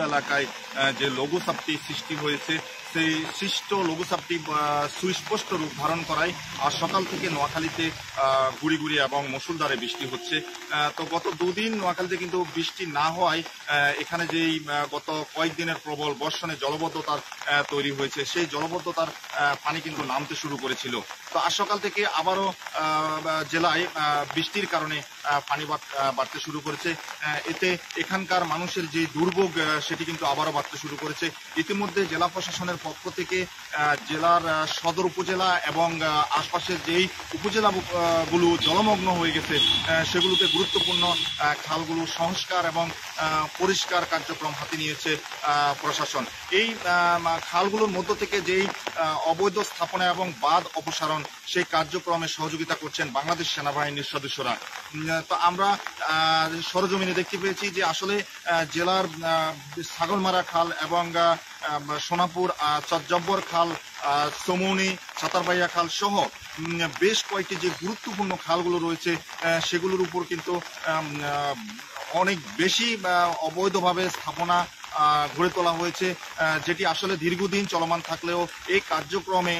এলাকায় যে লঘুচাপটি সৃষ্টি হয়েছে সেই সৃষ্ট লঘুচাপটি সুস্পষ্ট রূপ ধারণ করায় আর সকাল থেকে নোয়াখালীতে গুড়ি গুড়ি এবং মুষলধারে বৃষ্টি হচ্ছে। তো গত দুদিন নোয়াখালীতে কিন্তু বৃষ্টি না হওয়ায় এখানে যেই গত কয়েকদিনের প্রবল বর্ষণে জলবদ্ধতার তৈরি হয়েছে, সেই জলবদ্ধতার পানি কিন্তু নামতে শুরু করেছিল। তো আজ সকাল থেকে আবারও জেলায় বৃষ্টির কারণে পানি বাড়তে শুরু করেছে। এতে এখানকার মানুষের যে দুর্ভোগ সেটি কিন্তু আবারও বাড়তে শুরু করেছে। ইতিমধ্যে জেলা প্রশাসনের পক্ষ থেকে জেলার সদর উপজেলা এবং আশপাশের যেই উপজেলাগুলো জলমগ্ন হয়ে গেছে সেগুলোতে গুরুত্বপূর্ণ খালগুলো সংস্কার এবং পরিষ্কার কার্যক্রম হাতে নিয়েছে প্রশাসন। এই খালগুলোর মধ্য থেকে যেই অবৈধ স্থাপনা এবং বাঁধ অপসারণ সেই কার্যক্রমে সহযোগিতা করছেন বাংলাদেশ সেনাবাহিনীর সদস্যরা। তো আমরা সরজমিনে দেখতে পেয়েছি যে আসলে জেলার ছাগলমারা খাল এবং সোনাপুর চরজব্বর খাল, সমৌনি, ছাতারবাইয়া খাল সহ বেশ কয়েকটি যে গুরুত্বপূর্ণ খালগুলো রয়েছে সেগুলোর উপর কিন্তু অনেক বেশি অবৈধভাবে স্থাপনা গড়ে তোলা হয়েছে, যেটি আসলে দীর্ঘদিন চলমান থাকলেও এই কার্যক্রমে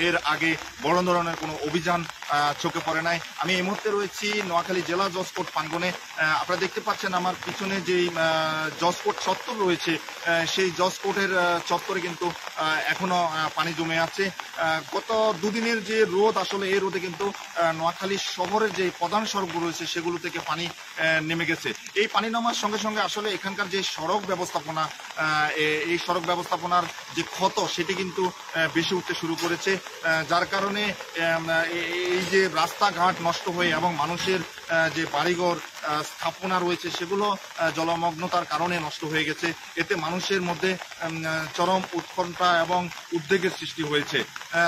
এর আগে বড় ধরনের কোনো অভিযান চোখে পড়ে নাই। আমি এই মুহূর্তে রয়েছি নোয়াখালী জেলা জজ কোর্ট প্রাঙ্গণে। আপনারা দেখতে পাচ্ছেন আমার পিছনে যেই জজ কোর্ট চত্বর রয়েছে সেই জজ কোর্টের চত্বরে কিন্তু এখনো পানি জমে আছে। গত দুদিনের যে রোদ, আসলে এই রোদে কিন্তু নোয়াখালী শহরের যে প্রধান সড়কগুলো রয়েছে সেগুলো থেকে পানি নেমে গেছে। এই পানি নামার সঙ্গে সঙ্গে আসলে এখানকার যে সড়ক ব্যবস্থাপনা, এই সড়ক ব্যবস্থাপনার যে ক্ষত সেটি কিন্তু বেশি উঠতে শুরু করেছে, যার কারণে এই যে রাস্তাঘাট নষ্ট হয়ে এবং মানুষের যে বাড়িঘর স্থাপনা রয়েছে সেগুলো জলমগ্নতার কারণে নষ্ট হয়ে গেছে। এতে মানুষের মধ্যে চরম উৎকণ্ঠা এবং উদ্বেগের সৃষ্টি হয়েছে।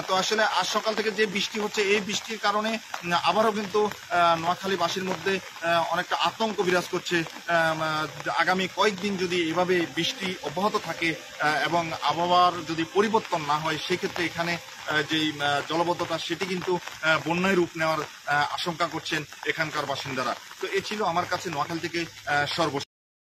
তো আসলে আজ সকাল থেকে যে বৃষ্টি হচ্ছে এই বৃষ্টির কারণে আবারও কিন্তু নোয়াখালীবাসীর মধ্যে অনেকটা আতঙ্ক বিরাজ করছে। আগামী কয়েকদিন যদি এভাবে বৃষ্টি অব্যাহত থাকে এবং আবহাওয়ার যদি পরিবর্তন না হয় সেক্ষেত্রে এখানে যেই জলবদ্ধতা সেটি কিন্তু বন্যায় রূপ নেওয়ার আশঙ্কা করছেন এখানকার বাসিন্দারা। তো এ ছিল আমার কাছে নোয়াখালী থেকে সর্বশেষ।